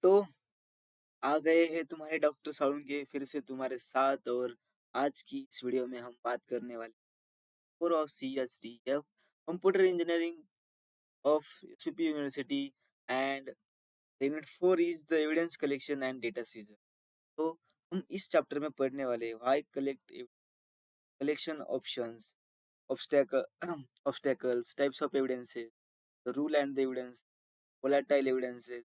तो आ गए हैं तुम्हारे डॉक्टर सालुंके फिर से तुम्हारे साथ। और आज की इस वीडियो में हम बात करने वाले कोर ऑफ CSD या computer engineering of SVP university. And unit 4 is the evidence collection and data season. तो हम इस चैप्टर में पढ़ने वाले हैं why collect collection options, obstacles, types of evidences, the rule and the evidence, volatile evidences,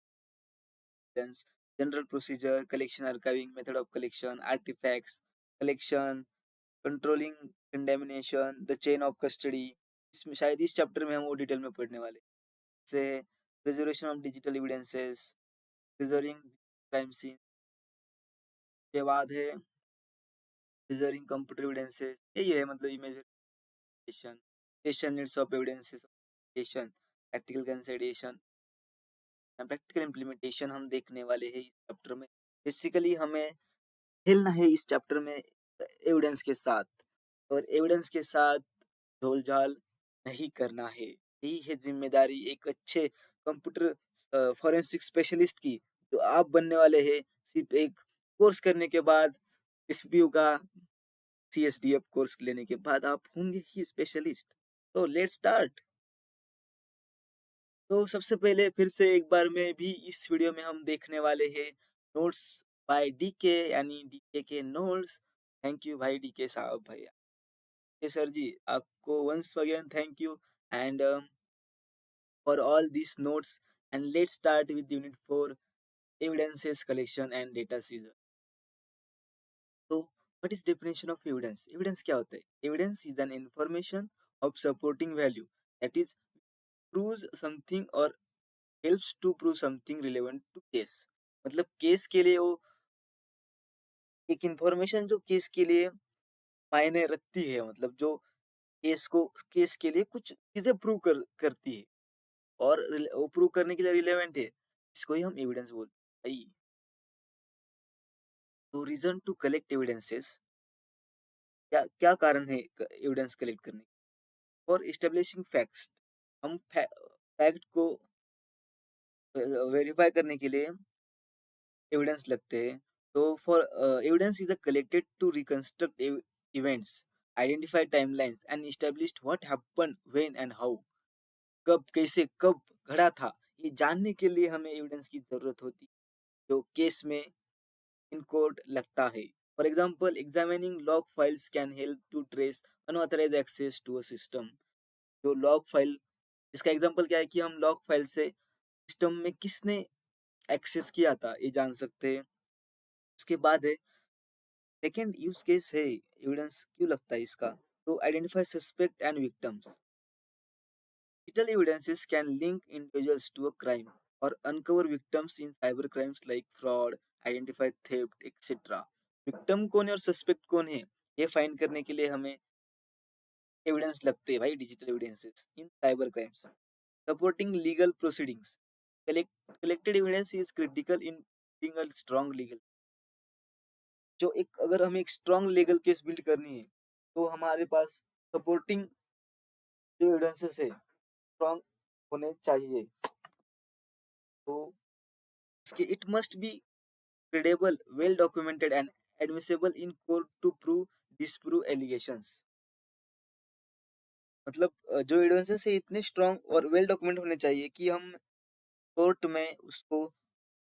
general procedure, collection, archiving, method of collection, artifacts, collection, controlling contamination, the chain of custody. इसमें शायद इस chapter में हम वो detail में पढ़ने वाले से preservation of digital evidences, preserving crime scene के बाद है प्रिजर्विंग कंप्यूटर एविडेंसेस। यही है मतलब imagination, station needs of evidences, station practical consideration, practical implementation हम देखने वाले हैं इस चैप्टर में। बेसिकली हमें खेलना है इस चैप्टर में एविडेंस के साथ, और एविडेंस के साथ झोल-झाल नहीं करना है। यही है जिम्मेदारी एक अच्छे कंप्यूटर फॉरेंसिक स्पेशलिस्ट की, जो आप बनने वाले हैं सिर्फ एक कोर्स करने के बाद। एसपीयू का CSDF कोर्स लेने के बाद आप होंगे ही स्पेशलिस्ट। तो लेट्स स्टार्ट। तो सबसे पहले फिर से एक बार में भी इस वीडियो में हम देखने वाले हैं नोट्स बाय डीके, यानी डीके के नोट्स। थैंक यू भाई डीके साहब भैया। ये सर जी, आपको once again thank you and for all these notes. And let's start with unit 4, evidences collection and data season. So what is definition of evidence? Evidence क्या होता है? Evidence is an information of supporting value, that is proves something or helps to prove something relevant to case। मतलब case के लिए वो एक information जो case के लिए मायने रखती है, मतलब जो केस के लिए कुछ चीजें करती है और वो प्रूव करने के लिए रिलेवेंट है, इसको ही हम एविडेंस बोलते हैं। तो रीजन टू कलेक्ट एविडेंसेस, क्या क्या कारण है एविडेंस कलेक्ट करने? फॉर एस्टेब्लिशिंग फैक्ट्स, हम फैक्ट को वेरीफाई करने के लिए एविडेंस लगते हैं। तो for evidence is collected to reconstruct events, identify timelines and establish what happened when and how. कब कैसे कब घड़ा था, ये जानने के लिए हमें एविडेंस की जरूरत होती है, जो केस में इन कोड लगता है। For example, examining log files can help to trace unauthorised access to a system. जो लॉग फाइल, इसका एग्जांपल क्या है कि हम लॉग फाइल से सिस्टम में किसने एक्सेस किया था ये जान सकते हैं। उसके बाद है सेकेंड यूज केस है, एविडेंस क्यों लगता है इसका? तो identify suspect and victims, digital evidences can link individuals to a crime or uncover victims in cyber crimes like fraud, identify theft, etc। Victim कौन है और सस्पेक्ट कौन है, ये फाइंड करने के लिए हमें एविडेंस लगते हैं भाई, digital evidences in cyber crimes. Supporting legal proceedings, collected evidence is critical in building a strong legal. जो एक अगर हमें एक स्ट्रॉन्ग लीगल केस बिल्ड करनी है, तो हमारे पास सपोर्टिंग जो एविडेंसेस है स्ट्रॉन्ग होने चाहिए। तो इसके it must B credible, well documented and admissible in court to prove disprove allegations। मतलब जो एविडेंसेस है इतने स्ट्रॉन्ग और वेल डॉक्यूमेंट होने चाहिए कि हम कोर्ट में उसको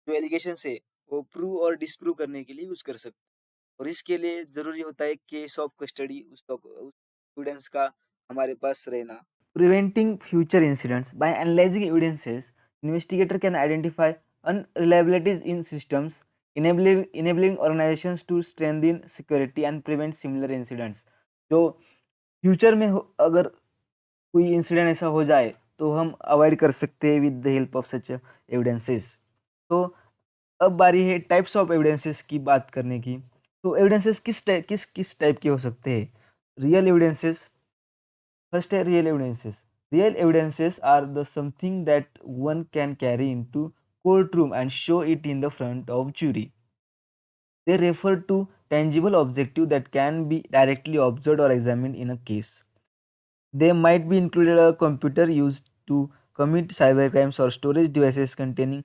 जो एलिगेशंस है वो प्रूव और डिसप्रूव करने के लिए यूज कर सकते हैं। और इसके लिए जरूरी होता है केस ऑफ कस्टडी, उस एविडेंस का हमारे पास रहना। Preventing future incidents by analyzing evidences, investigator can identify unreliabilities in systems, enabling organizations to strengthen security and prevent similar incidents। जो फ्यूचर में अगर कोई इंसिडेंट ऐसा हो जाए तो हम अवॉइड कर सकते हैं with the help of such evidences. तो अब बारी है टाइप्स ऑफ एविडेंसेस की बात करने की। तो एविडेंसेस किस टाइप के हो सकते हैं? रियल एविडेंसेस, फर्स्ट है real evidences. Real evidences are the something that one can carry into court room and show it in the front of jury। They refer to tangible objective that can be directly observed or examined in a case। They might be included a computer used to commit cybercrimes or storage devices containing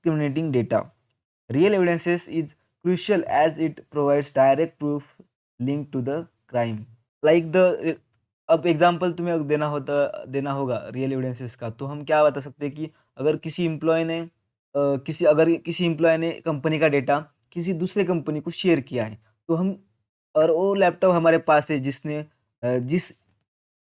incriminating data. Real evidences is crucial as it provides direct proof linked to the crime. Like the अब example तुम्हें देना होगा real evidences का, तो हम क्या बता सकते हैं कि अगर किसी एम्प्लॉय ने किसी एम्प्लॉय ने कंपनी का डेटा किसी दूसरे कंपनी को शेयर किया है, तो हम और वो लैपटॉप हमारे पास है जिसने जिस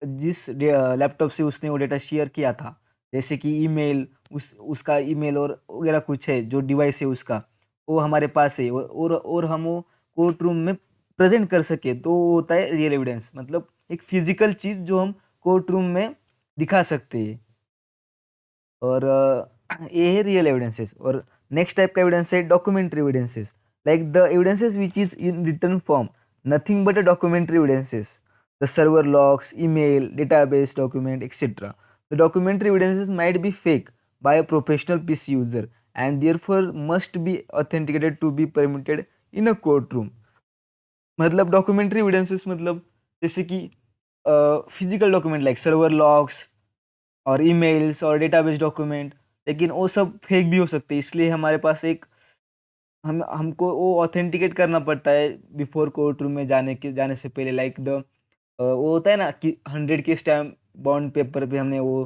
जिस लैपटॉप से उसने वो डेटा शेयर किया था, जैसे कि ईमेल, उसका ईमेल और वगैरह कुछ है जो डिवाइस है उसका, वो हमारे पास है और हम वो कोर्ट रूम में प्रेजेंट कर सके, तो वो होता है रियल एविडेंस। मतलब एक फिजिकल चीज जो हम कोर्ट रूम में दिखा सकते हैं, और ये है रियल एविडेंसेस। और नेक्स्ट टाइप का एविडेंस है documentary evidences, like the evidences which is in written form, nothing but a documentary evidences, the server logs, email, database document, etc. The documentary evidences might be fake by a professional PC user and therefore must be authenticated to be permitted in a courtroom. मतलब documentary evidences मतलब जैसे कि physical document like server logs और emails और database document, लेकिन वो सब fake भी हो सकते हैं, इसलिए हमारे पास एक हम हमको वो ऑथेंटिकेट करना पड़ता है बिफोर कोर्ट रूम में जाने से पहले। लाइक द वो होता है ना कि 100 के स्टैम्प बॉन्ड पेपर पे हमने वो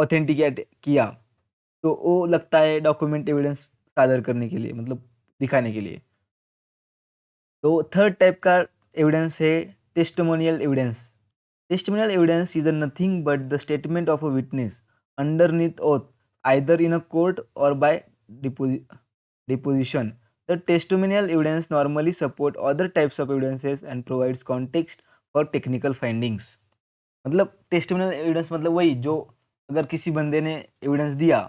ऑथेंटिकेट किया, तो वो लगता है डॉक्यूमेंट एविडेंस सादर करने के लिए, मतलब दिखाने के लिए। तो थर्ड टाइप का एविडेंस है testimonial evidence. Testimonial evidence is nothing but the statement of a witness underneath oath, either in a court और bye deposition. The testimonial evidence normally support other types of evidences and provides context for technical findings. मतलब testimonial evidence मतलब वही जो अगर किसी बंदे ने evidence दिया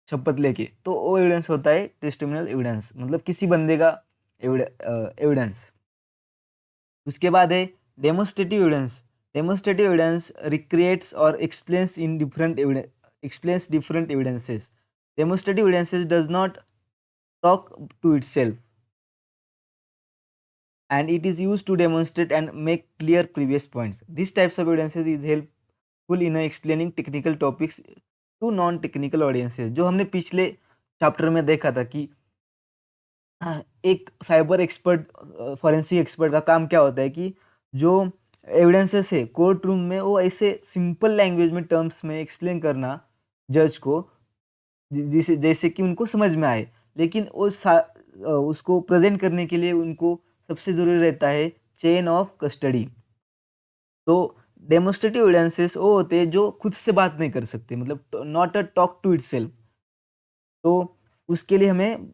शपथ लेके, तो वो एविडेंस होता है टेस्टिमोनियल एविडेंस, मतलब किसी बंदे का एविडेंस। उसके बाद है demonstrative evidence. Demonstrative evidence recreates और explains different evidences. Demonstrative evidences does not talk to itself, and it is used to demonstrate and make clear previous points. These types of evidences is helpful in explaining technical topics to non-technical audiences. जो हमने पिछले chapter में देखा था कि एक cyber expert, forensic expert का काम क्या होता है कि जो एविडेंसेस है कोर्ट रूम में वो ऐसे सिंपल लैंग्वेज में टर्म्स में एक्सप्लेन करना जज को, जिसे जैसे कि उनको समझ में आए, लेकिन उसको प्रेजेंट करने के लिए उनको सबसे ज़रूरी रहता है चेन ऑफ कस्टडी। तो डेमोस्ट्रेटिव एविडेंसेस वो होते हैं जो खुद से बात नहीं कर सकते, मतलब not a talk to itself. तो उसके लिए हमें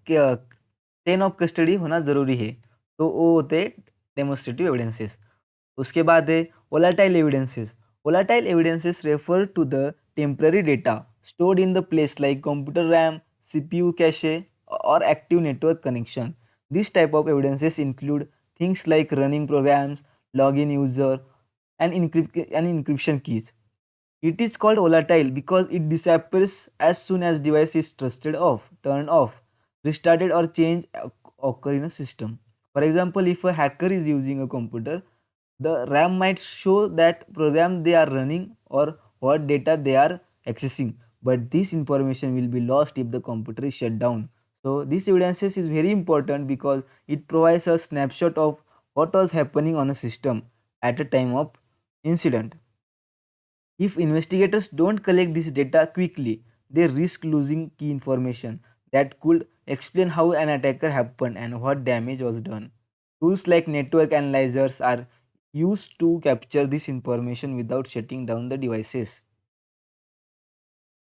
चेन ऑफ कस्टडी होना ज़रूरी है, तो वो होते हैं डेमोस्ट्रेटिव एविडेंसेस। उसके बाद है volatile evidences. Volatile evidences refer to the temporary data stored in the place like computer RAM, CPU cache, or active network connection. This type of evidences include things like running programs, login user, and encryption keys. It is called volatile because it disappears as soon as device is turned off, restarted, or change occur in a system. For example, if a hacker is using a computer, the RAM might show that program they are running or what data they are accessing, but this information will be lost if the computer is shut down. So this evidence is very important because it provides a snapshot of what was happening on a system at a time of incident. If investigators don't collect this data quickly, they risk losing key information that could explain how an attacker happened and what damage was done. Tools like network analyzers are used to capture this information without shutting down the devices.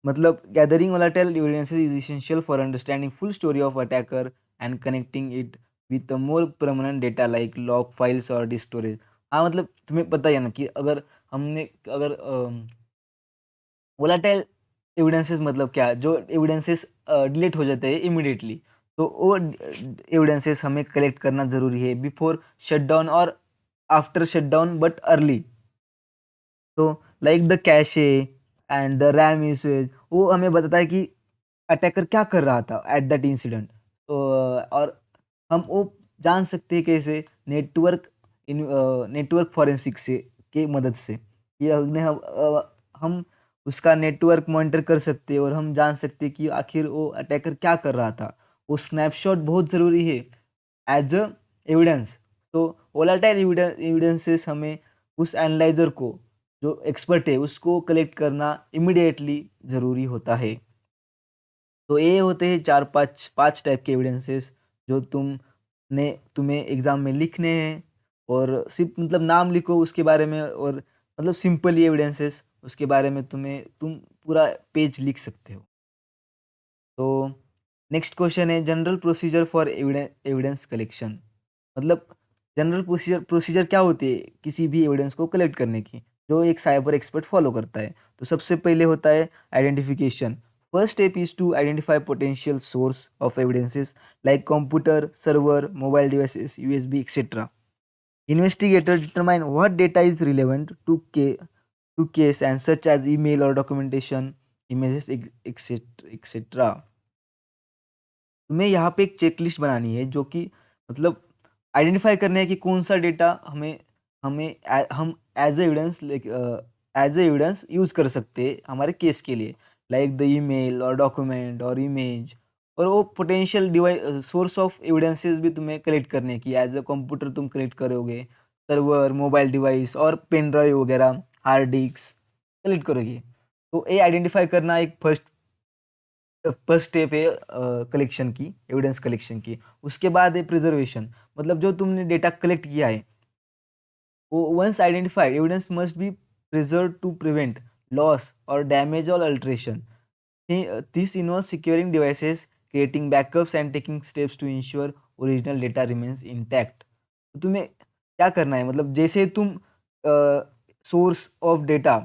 मतलब gathering volatile evidences is essential for understanding full story of attacker and connecting it with a more permanent data like log files or disk storage. हाँ, मतलब तुम्हें पता ही है ना कि अगर volatile evidences मतलब क्या, जो एविडेंसेस डिलीट हो जाते हैं इमिडिएटली, तो वो एविडेंसेस हमें कलेक्ट करना ज़रूरी है बिफोर शटडाउन और आफ्टर शटडाउन बट अर्ली। तो like the cache and the RAM usage वो हमें बताता है कि अटैकर क्या कर रहा था एट दैट इंसिडेंट। तो और हम वो जान सकते हैं कैसे, नेटवर्क फॉरेंसिक से की मदद से। ये हमने हम उसका नेटवर्क मॉनिटर कर सकते हैं और हम जान सकते हैं कि आखिर वो अटैकर क्या कर रहा था। वो स्नैपशॉट बहुत ज़रूरी है एज अ एविडेंस। तो वोलेटाइल एविडेंसेस हमें उस एनालाइजर को, जो एक्सपर्ट है, उसको कलेक्ट करना इमिडिएटली ज़रूरी होता है। तो ये होते हैं चार पाँच पाँच टाइप के एविडेंसेस जो तुम्हें एग्ज़ाम में लिखने हैं। और सिर्फ मतलब नाम लिखो उसके बारे में, और मतलब सिंपल एविडेंसेस उसके बारे में तुम पूरा पेज लिख सकते हो। तो नेक्स्ट क्वेश्चन है general procedure for evidence collection. मतलब जनरल प्रोसीजर क्या होती है किसी भी एविडेंस को कलेक्ट करने की, जो एक साइबर एक्सपर्ट फॉलो करता है। तो सबसे पहले होता है identification. First step is to identify potential source of evidences like computer, server, mobile devices, USB, etcetera. Investigators determine what data is relevant to case and such as email or documentation, images, etc. तुम्हें यहाँ पे एक checklist बनानी है जो कि मतलब identify करना है कि कौन सा डेटा हमें हमें हम एज एविडेंस यूज कर सकते हैं हमारे केस के लिए, लाइक द ईमेल और डॉक्यूमेंट और इमेज। और वो potential device source of evidences भी तुम्हें कलेक्ट करने की, एज अ कंप्यूटर तुम कलेक्ट करोगे, सर्वर, मोबाइल डिवाइस और पेन ड्राइव वगैरह, हार्ड डिस्क कलेक्ट करोगे। तो ये आइडेंटिफाई करना एक फर्स्ट स्टेप है कलेक्शन की, एविडेंस कलेक्शन की। उसके बाद है प्रिजर्वेशन। मतलब जो तुमने डेटा कलेक्ट किया है वो once identified evidence must be preserve to prevent loss और डैमेज और alteration. This involves securing devices, creating backups and taking steps to ensure original data remains intact. तो तुम्हें क्या करना है, मतलब जैसे तुम source of data,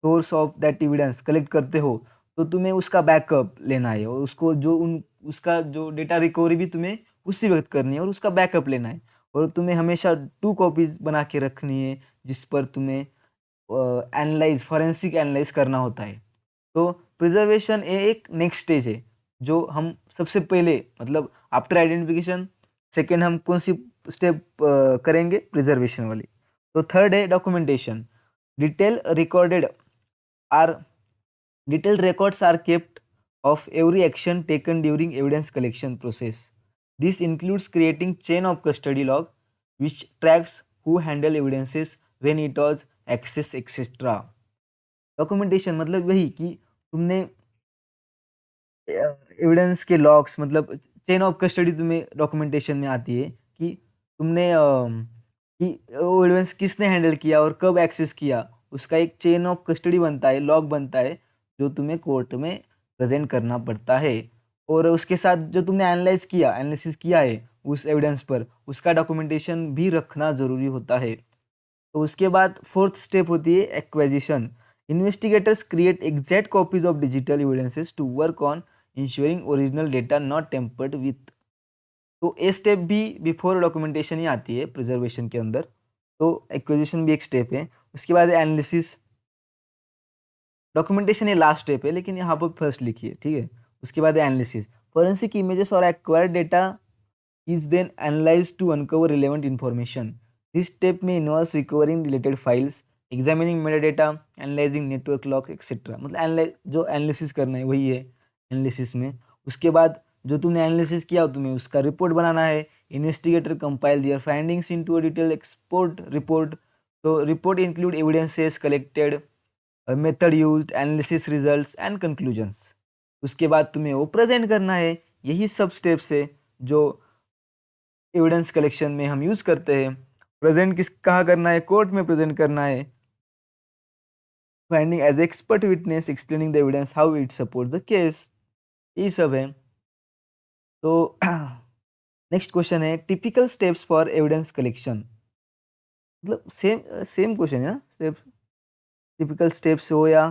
source of that evidence collect करते हो, तो तुम्हें उसका बैकअप लेना है और उसको जो उन उसका जो डेटा रिकवरी भी तुम्हें उसी वक्त करनी है और उसका बैकअप लेना है। और तुम्हें हमेशा 2 कॉपीज बना के रखनी है जिस पर तुम्हें एनालाइज फॉरेंसिक एनालाइज करना होता है। तो प्रिजर्वेशन ये एक नेक्स्ट स्टेज है जो हम सबसे पहले मतलब आफ्टर आइडेंटिफिकेशन सेकेंड हम कौन सी स्टेप करेंगे, प्रिजर्वेशन वाली। तो थर्ड है documentation. Detail recorded are Detailed records are kept of every action taken during evidence collection process. This includes creating chain of custody log which tracks who handle evidences, when it was accessed, etc. Documentation मतलब वही कि तुमने evidence के logs, मतलब chain of custody तुम्हें documentation में आती है कि तुमने कि वो एविडेंस किसने हैंडल किया और कब एक्सेस किया, उसका एक चेन ऑफ कस्टडी बनता है, लॉग बनता है जो तुम्हें कोर्ट में प्रेजेंट करना पड़ता है। और उसके साथ जो तुमने एनालिसिस किया है उस एविडेंस पर, उसका डॉक्यूमेंटेशन भी रखना ज़रूरी होता है। तो उसके बाद फोर्थ स्टेप होती है acquisition. Investigators create exact copies of digital evidences to work on ensuring original data not tampered with. तो ये स्टेप भी बिफोर डॉक्यूमेंटेशन ही आती है प्रिजर्वेशन के अंदर। तो एक्विजिशन भी एक स्टेप है। उसके बाद एनालिसिस, डॉक्यूमेंटेशन ये लास्ट स्टेप है लेकिन यहाँ पर फर्स्ट लिखिए, ठीक है। उसके बाद एनालिसिस, फोरेंसिक इमेजेस और acquired data is then analyzed to uncover relevant information. This step may involve recovering deleted files, examining metadata, analyzing network logs, etc. मतलब जो एनालिसिस करना है वही है एनालिसिस में। उसके बाद जो तुमने एनालिसिस किया तुम्हें उसका रिपोर्ट बनाना है। Investigator compile their findings into a detail expert report. तो report include evidences collected, method used, analysis results and conclusions. उसके बाद तुम्हें वो प्रेजेंट करना है। यही सब स्टेप्स है जो एविडेंस कलेक्शन में हम यूज करते हैं। प्रेजेंट किस कहाँ करना है, कोर्ट में प्रेजेंट करना है। Finding as expert witness, explaining the evidence how it support the case, ये सब है। तो नेक्स्ट क्वेश्चन है typical steps for evidence collection. मतलब सेम सेम क्वेश्चन है ना, स्टेप टिपिकल स्टेप्स हो या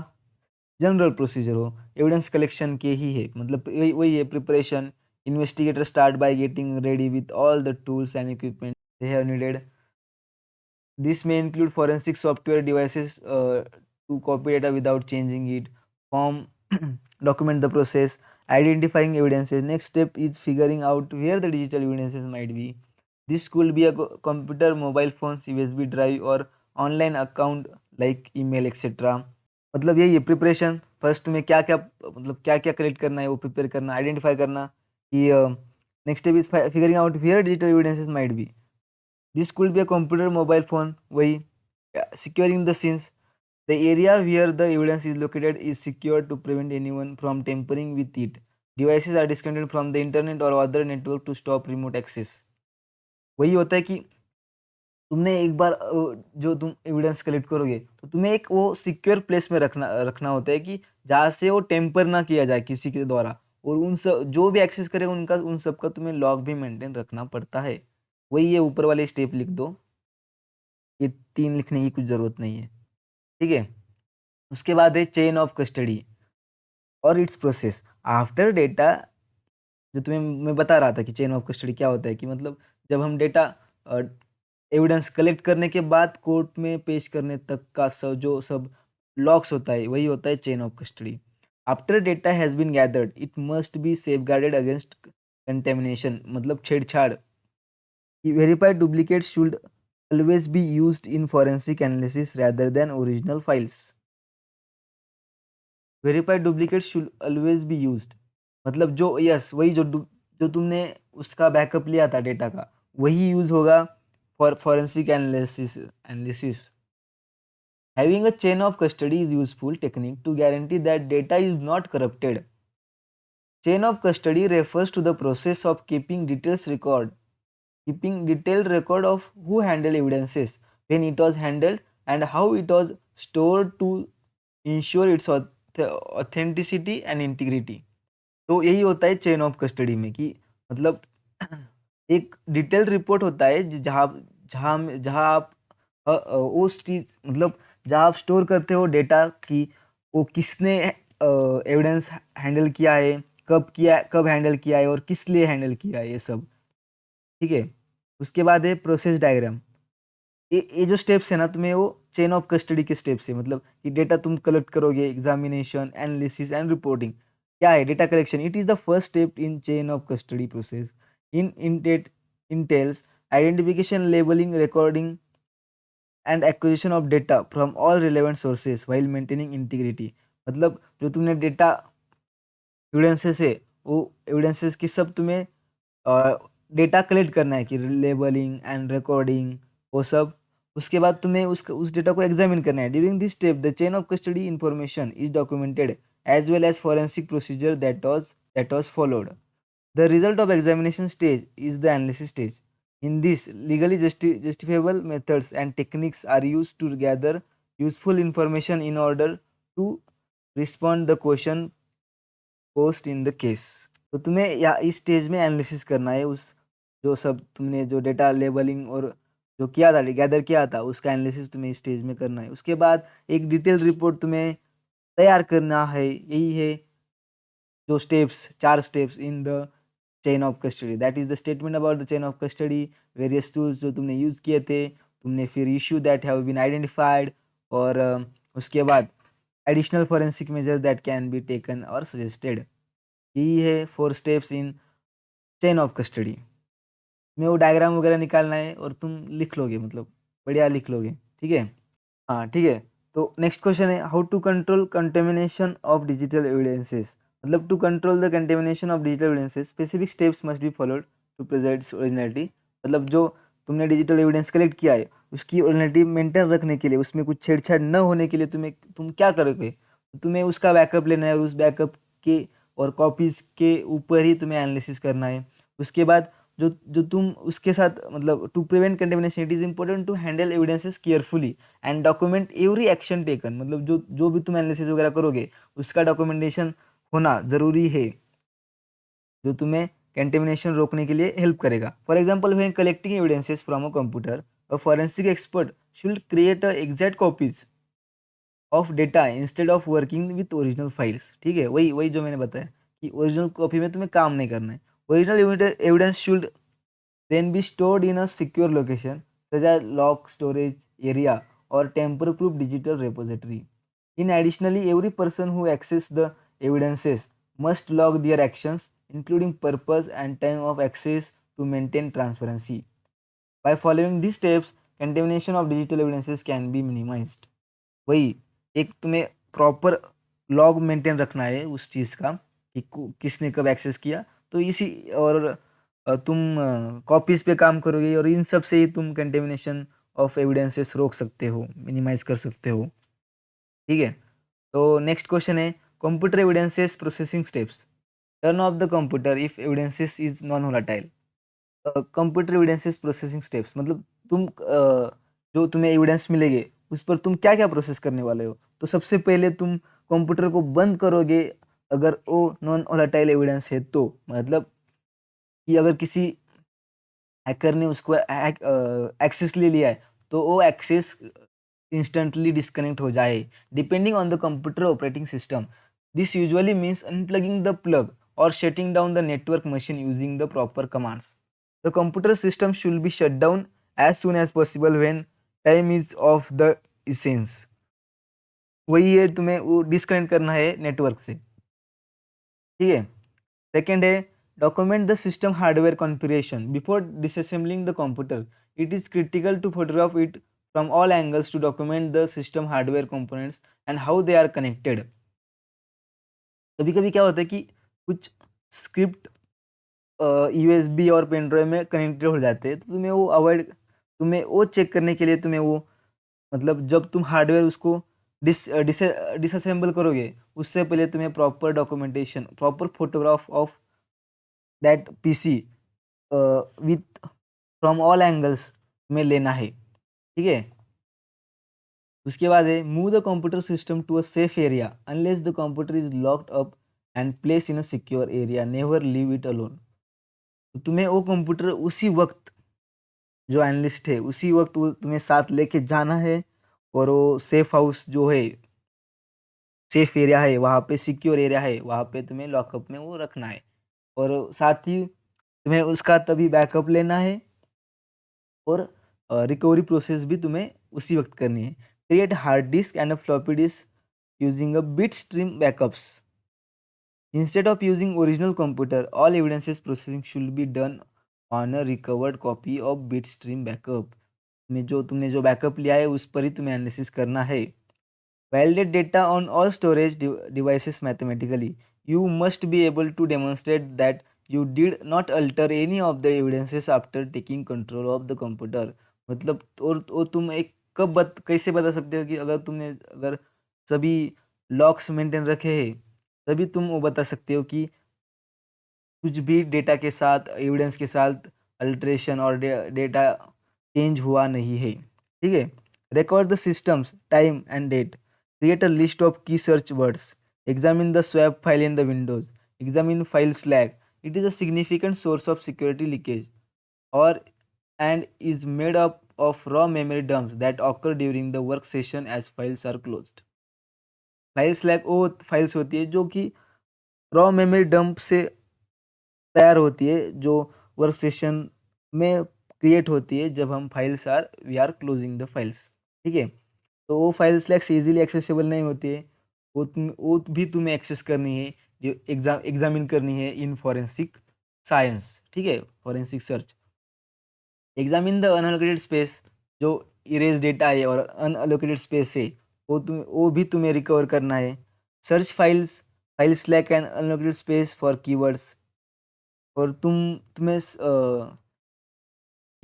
जनरल प्रोसीजर हो, एविडेंस कलेक्शन के ही है। मतलब वही वही है preparation. Investigator start by getting ready with all the tools and equipment they have needed. This may include forensic software devices to copy data without changing it, form, document the process, identifying evidences. Next step is figuring out where the digital evidences might be. This could be a computer, mobile phones, USB drive, or online account like email, etc. मतलब यही है preparation. First तुम्हें क्या क्या मतलब क्या क्या collect करना है वो प्रिपेयर करना, आइडेंटिफाई करना कि next step is figuring out where digital evidences might be. This could be a computer, mobile phone, वही securing the scenes. The area where the evidence is located is secure to prevent anyone from tampering with it. Devices are disconnected from the internet or other network to stop remote access. वही होता है कि तुमने एक बार जो तुम evidence collect करोगे तो तुम्हें एक वो सिक्योर प्लेस में रखना रखना होता है कि जहाँ से वो टेम्पर ना किया जाए किसी के द्वारा, और उन सब जो भी एक्सेस करे उनका उन सब का तुम्हें लॉग भी मेंटेन रखना पड़ता है। वही ये ऊपर वाले स्टेप लिख दो, ये 3 लिखने की कुछ जरूरत नहीं है। ठीक है। उसके बाद है चेन ऑफ कस्टडी और इट्स प्रोसेस आफ्टर डेटा। जो तुम्हें मैं बता रहा था कि चेन ऑफ कस्टडी क्या होता है, कि मतलब जब हम डेटा एविडेंस कलेक्ट करने के बाद कोर्ट में पेश करने तक का सब जो सब लॉक्स होता है वही होता है chain of custody. After data has been gathered it must be safeguarded against contamination, मतलब छेड़छाड़। Verified duplicate should always be used in forensic analysis rather than original files. Verified duplicate should always be used, मतलब जो yes वही जो तुमने उसका backup लिया था डेटा का वही यूज होगा for forensic analysis. Having a chain of custody is useful technique to guarantee that data is not corrupted. Chain of custody refers to the process of keeping detailed record of who handled evidences, when it was handled, and how it was stored to ensure its authenticity and integrity. तो यही होता है chain of custody में कि मतलब एक detail report होता है जहाँ जहाँ जहाँ आप उस चीज मतलब जहाँ आप स्टोर करते हो डेटा की वो किसने एविडेंस हैंडल किया है, कब हैंडल किया है और किस लिए हैंडल किया है, ये सब। ठीक है। उसके बाद है प्रोसेस डायग्राम। ये जो स्टेप्स है ना तुम्हें वो चेन ऑफ कस्टडी के स्टेप्स है, मतलब कि डेटा तुम कलेक्ट करोगे, एग्जामिनेशन, एनालिसिस एंड रिपोर्टिंग। क्या है data collection? It is the first step in chain of custody process. In entails identification, labelling, recording and acquisition of data from all relevant sources while maintaining integrity. मतलब जो तुमने data evidences है वो evidences की सब तुम्हें data collect करना है कि लेबलिंग एंड रिकॉर्डिंग वो सब। उसके बाद तुम्हें उस डेटा को एग्जामिन करना है। During this step the chain of custody information is documented as well as forensic procedure that was followed. The result of examination stage is the analysis stage. In this legally justifiable methods and techniques are used to gather useful information in order to respond the question post in the case. तो तुम्हें या इस stage में analysis करना है उस जो सब तुमने जो डेटा लेबलिंग और जो किया था गैदर किया था उसका एनालिसिस तुम्हें इस स्टेज में करना है। उसके बाद एक डिटेल रिपोर्ट तुम्हें तैयार करना है। यही है जो steps, 4 steps in the chain of custody. That is the statement about the chain of custody, various tools जो तुमने यूज किए थे, तुमने फिर issue that have been identified, और उसके बाद additional forensic measure that can be taken और सजेस्टेड। यही है 4 steps in chain of custody. में वो डायग्राम वगैरह निकालना है और तुम लिख लोगे, मतलब बढ़िया लिख लोगे। ठीक है। हाँ ठीक है। तो नेक्स्ट क्वेश्चन है how to control contamination of digital evidences. मतलब to control the contamination of digital evidences specific steps must be followed to preserve its originality. मतलब जो तुमने डिजिटल एविडेंस कलेक्ट किया है उसकी ओरिजिनलिटी मेंटेन रखने के लिए, उसमें कुछ छेड़छाड़ न होने के लिए तुम क्या करोगे? तुम्हें उसका बैकअप लेना है और उस बैकअप के और कॉपीज के ऊपर ही तुम्हें एनालिसिस करना है। उसके बाद जो जो तुम उसके साथ मतलब to prevent contamination it is important to handle evidences carefully and document every action taken. मतलब जो जो भी तुम एनालिसिस वगैरह करोगे उसका डॉक्यूमेंटेशन होना जरूरी है जो तुम्हें कंटेमिनेशन रोकने के लिए हेल्प करेगा। For example when collecting evidences from a computer a forensic expert should create a exact copies of data instead of working with original files. ठीक है। वही वही जो मैंने बताया कि ओरिजिनल कॉपी में तुम्हें काम नहीं करना है। Original evidence should then be stored in a secure location such as lock storage area or tamper-proof digital repository. In additionally, every person who access the evidences must log their actions, including purpose and time of access to maintain transparency. By following these steps, contamination of digital evidences can be minimized. वही एक तुम्हें proper log maintain रखना है उस चीज़ का कि किसने कब एक्सेस किया। तो इसी और तुम कॉपीज पे काम करोगे और इन सब से ही तुम कंटेमिनेशन ऑफ एविडेंसेस रोक सकते हो, मिनिमाइज कर सकते हो। ठीक है, तो नेक्स्ट क्वेश्चन है computer evidences processing steps. Turn off the computer if evidences is non volatile. Computer evidences processing steps मतलब तुम जो तुम्हें एविडेंस मिलेंगे उस पर तुम क्या क्या प्रोसेस करने वाले हो। तो सबसे पहले तुम कंप्यूटर को बंद करोगे अगर वो नॉन वोलेटाइल एविडेंस है, तो मतलब कि अगर किसी हैकर ने उसको एक्सेस ले लिया है तो वो एक्सेस इंस्टेंटली डिस्कनेक्ट हो जाए depending on the computer operating system. This usually means unplugging the plug और shutting down the network machine using the proper commands. The computer system should be shut down as soon as possible when time is of the essence. वही है, तुम्हें वो disconnect करना है network से। ठीक है, सेकेंड है document the system hardware configuration before disassembling the computer. It is critical to photograph it from all angles to document the system hardware components and how they are connected. कभी कभी क्या होता है कि कुछ स्क्रिप्ट यूएसबी और pen drive में connected हो जाते हैं, तो तुम्हें वो अवॉइड, तुम्हें वो चेक करने के लिए तुम्हें वो मतलब जब तुम हार्डवेयर उसको डिसअसेंबल करोगे उससे पहले तुम्हें proper documentation, proper photograph of that PC with from all angles में लेना है। ठीक है, उसके बाद है move the computer system to a safe area unless the computer is locked up and place in a secure area, never leave it alone. तो तुम्हें वो कंप्यूटर उसी वक्त, जो एनालिस्ट है उसी वक्त वो तुम्हें साथ लेके जाना है और वो सेफ हाउस जो है, सेफ एरिया है वहाँ पे, सिक्योर एरिया है वहाँ पे तुम्हें लॉकअप में वो रखना है। और साथ ही तुम्हें उसका तभी बैकअप लेना है और रिकवरी प्रोसेस भी तुम्हें उसी वक्त करनी है। Create hard disk and a floppy disk using a bit stream backups instead of using original computer. All evidences processing should be done on a recovered copy of bit stream backup. में जो तुमने जो backup लिया है उस पर ही तुम्हें analysis करना है। Validate data on all storage devices mathematically. You must be able to demonstrate that you did not alter any of the evidences after taking control of the computer. मतलब और तुम एक कैसे बता सकते हो कि अगर तुमने अगर सभी लॉक्स मेंटेन रखे हैं तभी तुम वो बता सकते हो कि कुछ भी डेटा के साथ, एविडेंस के साथ अल्टरेशन और डेटा चेंज हुआ नहीं है। ठीक है, record the systems time and date, create a list of key search words, examine the swap file in the Windows, examine file slack. It is a significant source of security leakage और and is made up of raw memory dumps that occur during the work session as files are closed. File slag वो files होती है जो कि raw memory dump से तैयार होती है, जो वर्क सेशन में क्रिएट होती है जब हम files are we are closing the files. ठीक है, तो वो फाइल्स लाइक इजीली एक्सेसिबल नहीं होती है, वो भी तुम्हें एक्सेस करनी है, जो एग्जामिन करनी है इन फॉरेंसिक साइंस। ठीक है, forensic search. Examine the unallocated space, जो इरेज डेटा है और अनअलोकेटेड स्पेस है वो भी तुम्हें रिकवर करना है। Search file slack and unallocated space for keywords, और तुम्हें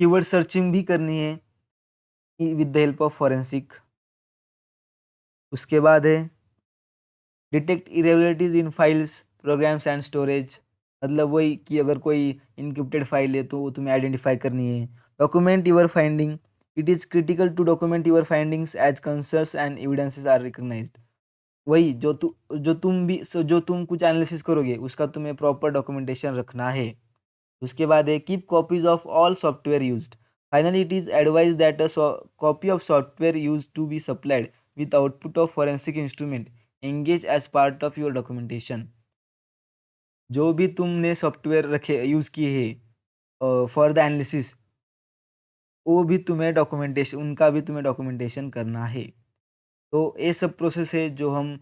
कीवर्ड सर्चिंग भी करनी है with the help of forensic. उसके बाद है detect irregularities in files programs and storage, मतलब वही कि अगर कोई इनक्रिप्टेड फाइल है तो वो तुम्हें आइडेंटिफाई करनी है। Document your finding, it is critical to document your findings as concerns and evidences are recognised. वही जो तुम कुछ एनालिसिस करोगे उसका तुम्हें प्रॉपर डॉक्यूमेंटेशन रखना है। उसके बाद है keep copies of all software used. Finally it is advise that a copy of software use to be supplied with output of forensic instrument engage as part of your documentation. जो भी तुमने software रखे use किए हैं for the analysis, वो भी तुम्हें documentation, उनका भी तुम्हें डॉक्यूमेंटेशन करना है। तो ये सब प्रोसेस है जो हम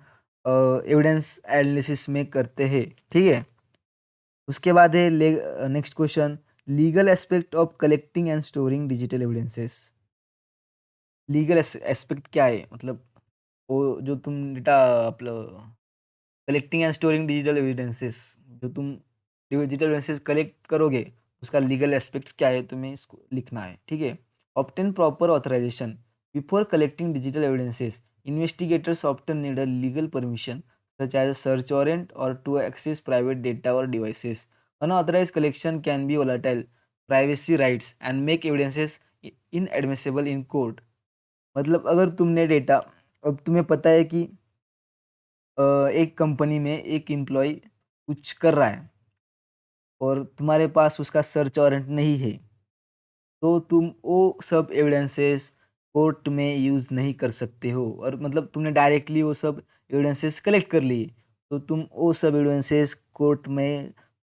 एविडेंस एनालिसिस में करते हैं। ठीक है, उसके बाद है next question, legal aspect of collecting and storing digital evidences. Legal aspect क्या है, मतलब वो जो तुम डेटा आपलं collecting and storing digital evidences, जो तुम डिजिटल एविडेंसेस कलेक्ट करोगे, उसका लीगल एस्पेक्ट्स क्या है तुम्हें इसको लिखना है, ठीक है। Obtain proper authorisation before collecting digital evidences, investigators often need a legal permission such as a search warrant or to access private data or devices. Unauthorized collection can be volatile privacy rights and make evidences inadmissible in court. मतलब अगर तुमने data, अब तुम्हें पता है कि एक company में एक एम्प्लॉय कुछ कर रहा है और तुम्हारे पास उसका सर्च वारंट नहीं है, तो तुम वो सब एविडेंसेस कोर्ट में यूज़ नहीं कर सकते हो। और मतलब तुमने डायरेक्टली वो सब एविडेंसेस कलेक्ट कर लिए, तो तुम वो सब एविडेंसेस कोर्ट में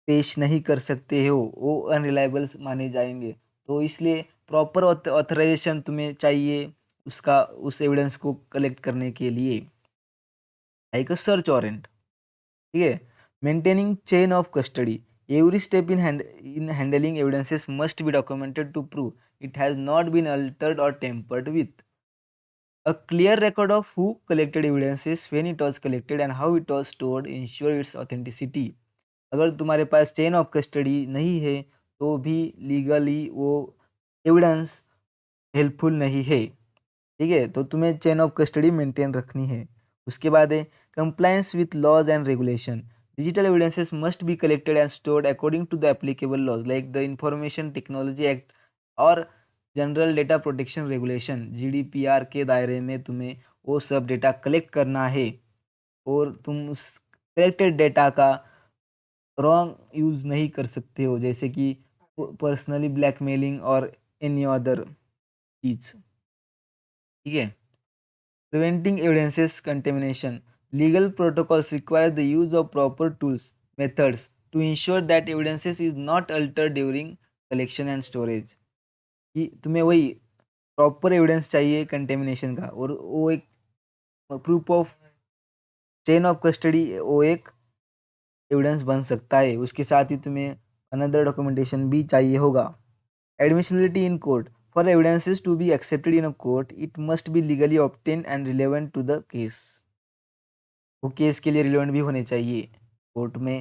पेश नहीं कर सकते हो, वो अनरिलायबल्स माने जाएंगे। तो इसलिए प्रॉपर ऑथराइजेशन तुम्हें चाहिए उसका, उस एविडेंस को कलेक्ट करने के लिए, लाइक अ सर्च वारंट, ठीक है। Maintaining chain of custody, every step in handling evidences must be documented to prove it has not been altered और tampered with a clear record of who collected evidences, when it was collected and how it was stored ensure its authenticity. अगर तुम्हारे पास chain of custody नहीं है तो भी legally वो evidence helpful नहीं है, ठीक है। तो तुम्हें चेन ऑफ कस्टडी मेंटेन रखनी है। उसके बाद है compliance with laws and regulation, digital evidences must be collected and stored according to the applicable laws like the information technology act और general data protection regulation, GDPR के दायरे में तुम्हें वो सब डेटा कलेक्ट करना है। और तुम उस कलेक्टेड डेटा का रॉन्ग यूज़ नहीं कर सकते हो, जैसे कि पर्सनली ब्लैकमेलिंग और एनी अदर चीज़, ठीक है। Preventing evidences contamination. Legal protocols require the use of proper tools, methods to ensure that evidences is not altered during collection and storage. कि तुम्हें वही प्रॉपर एविडेंस चाहिए कंटेमिनेशन का, और वो एक proof of chain of custody वो एक एविडेंस बन सकता है। उसके साथ ही तुम्हें अनदर डॉक्यूमेंटेशन भी चाहिए होगा। Admissibility in court, for evidences to be accepted in a court it must be legally obtain and relevant to the case. वो केस के लिए रिलेवेंट भी होने चाहिए कोर्ट में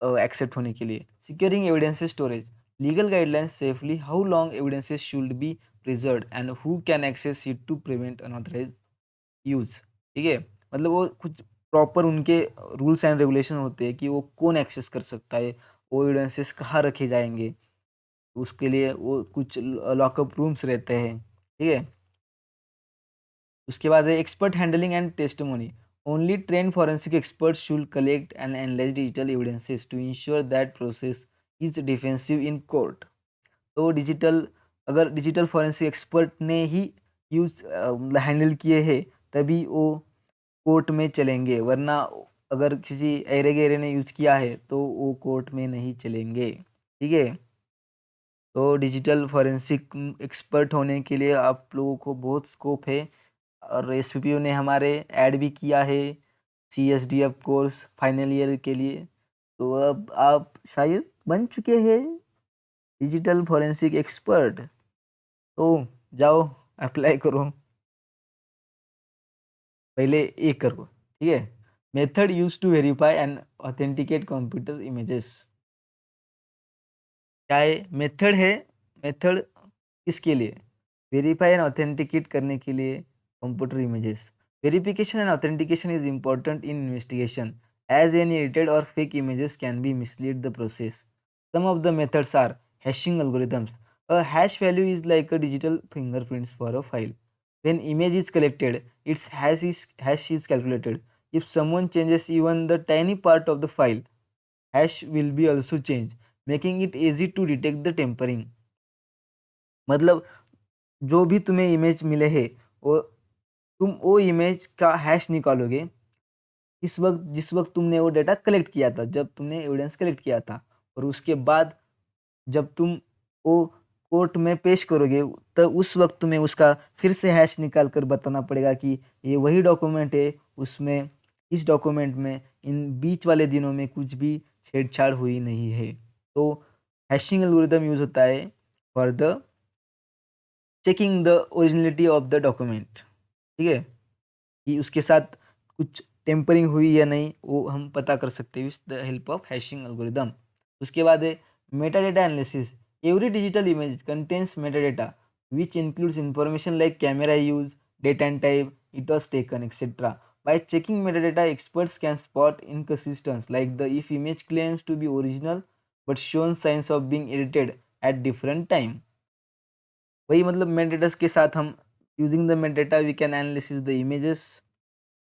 एक्सेप्ट होने के लिए। Securing evidences storage, legal guidelines safely how long evidences should be preserved and who can access it to prevent unauthorised use, ठीक है। मतलब वो कुछ प्रॉपर उनके रूल्स एंड रेगुलेशन होते हैं कि वो कौन एक्सेस कर सकता है, वो एविडेंसेस कहाँ रखे जाएंगे, उसके लिए वो कुछ लॉकअप रूम्स रहते हैं, ठीक है। उसके बाद है expert handling and testimony, only train forensic expert should collect and analyse digital evidences to ensure that process is defensive in court. तो डिजिटल, अगर डिजिटल फॉरेंसिक एक्सपर्ट ने ही यूज हैंडल किए हैं तभी वो कोर्ट में चलेंगे, वरना अगर किसी ऐरे गैरे ने यूज किया है तो वो कोर्ट में नहीं चलेंगे, ठीक है। तो डिजिटल फॉरेंसिक एक्सपर्ट होने के लिए आप लोगों को बहुत स्कोप है, और एसपीपीयू ने हमारे ऐड भी किया है सीएसडीएफ कोर्स फाइनल ईयर के लिए। तो अब आप शायद बन चुके हैं डिजिटल फॉरेंसिक एक्सपर्ट, तो जाओ अप्लाई करो, पहले ये करो, ठीक है। Method use to verify and authenticate computer images, क्या है मेथड है, मेथड किसके लिए, वेरीफाई एंड ऑथेंटिकेट करने के लिए computer images. Verification and authentication is important in investigation as any edited और fake images can be mislead the process. Some of the methods are hashing algorithms. A hash value is like a digital fingerprints for a file. When image is collected, its hash is calculated. If someone changes even the tiny part of the file, hash will be also changed, making it easy to detect the tampering. मतलब जो भी तुम्हें image मिले है, वो तुम वो image का हैश निकालोगे इस वक्त जिस वक्त तुमने वो डेटा कलेक्ट किया था, जब तुमने एविडेंस कलेक्ट किया था, और उसके बाद जब तुम वो कोर्ट में पेश करोगे, तो उस वक्त तुम्हें उसका फिर से हैश निकाल कर बताना पड़ेगा कि ये वही डॉक्यूमेंट है, उसमें इस डॉक्यूमेंट में इन बीच वाले दिनों में कुछ भी छेड़छाड़ हुई नहीं है। तो हैशिंग एल्गोरिदम यूज होता है for the checking the originality of the document, ठीक है। कि उसके साथ कुछ टेम्परिंग हुई या नहीं, वो हम पता कर सकते हैं with the help of hashing algorithm. उसके बाद है Meta data analysis. Every digital image contains Meta data which includes information like camera use, date and time it was taken, etc. By checking metadata, experts can spot inconsistencies like the if image claims to be original but shown signs of being edited at different time. वही मतलब metadata के साथ हम using the metadata we can analysis the images.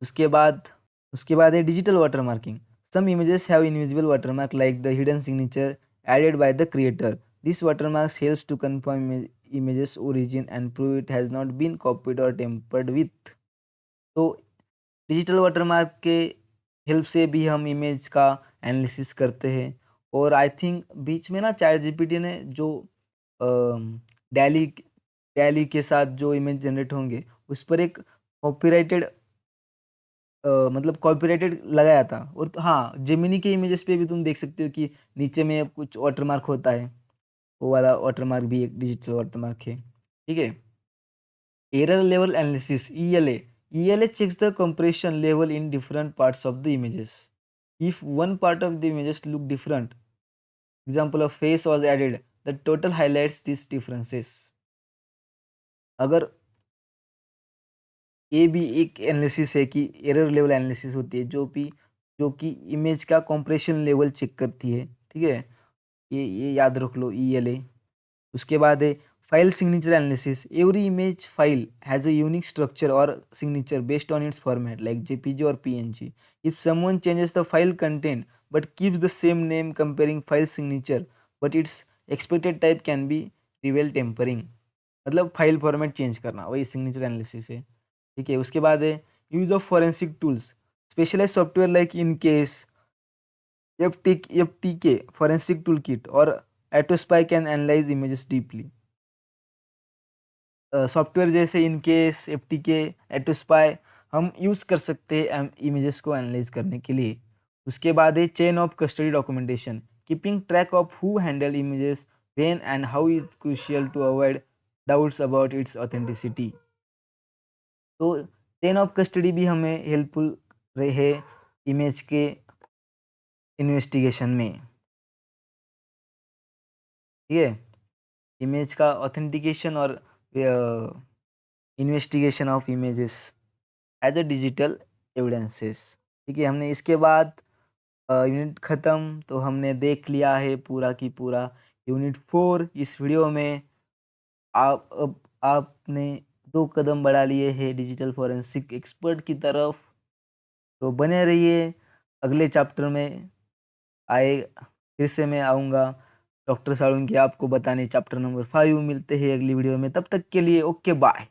उसके बाद उसके बाद है digital watermarking. Some images have invisible watermark like the hidden signature added by the creator. This watermarks helps to confirm images origin and prove it has not been copied or tampered with। तो digital watermark के help से भी हम image का analysis करते हैं। और I think बीच में ना चैट जीपीटी ने जो डैली डैली के साथ जो इमेज जनरेट होंगे उस पर एक कॉपीराइटेड मतलब कॉपीराइटेड लगाया था। और हाँ, जेमिनी के इमेजेस पे भी तुम देख सकते हो कि नीचे में कुछ वाटरमार्क होता है, वो वाला वाटरमार्क भी एक डिजिटल वाटरमार्क है। ठीक है। Error level analysis ELA. ELA checks the compression level in different parts of the images. If one part of the images look different, example of face was added, the total highlights these differences. अगर ये भी एक analysis है कि error level analysis होती है जो कि इमेज का कंप्रेशन लेवल चेक करती है। ठीक है, ये याद रख लो ELA। उसके बाद है file signature analysis. Every image file has a unique structure और signature based on its format like JPG और PNG. If someone changes the file content but keeps the same name comparing file signature but its expected type can be reveal tampering. मतलब file format change करना, वही signature analysis है। ठीक है। उसके बाद है use of forensic tools. Specialize software like EnCase FTK forensic toolkit or Atospy can analyze images deeply। Software जैसे इनकेस, FTK, एटोस्पाई हम यूज़ कर सकते हैं इमेजेस को एनालाइज करने के लिए। उसके बाद है chain of custody documentation. Keeping track of who handle images when and how is crucial to avoid doubts about its authenticity. तो चेन ऑफ कस्टडी भी हमें हेल्पफुल रहे इमेज के इन्वेस्टिगेशन में। ठीक है, इमेज का ऑथेंटिकेशन और investigation of images as a digital evidences. ठीक है, हमने इसके बाद यूनिट ख़त्म। तो हमने देख लिया है पूरा की पूरा यूनिट 4। इस वीडियो में आपने 2 कदम बढ़ा लिए हैं डिजिटल फॉरेंसिक एक्सपर्ट की तरफ। तो बने रहिए, अगले चैप्टर में आए फिर से मैं आऊँगा डॉक्टर साळुंके आपको बताने चैप्टर नंबर 5। मिलते हैं अगली वीडियो में, तब तक के लिए ओके बाय।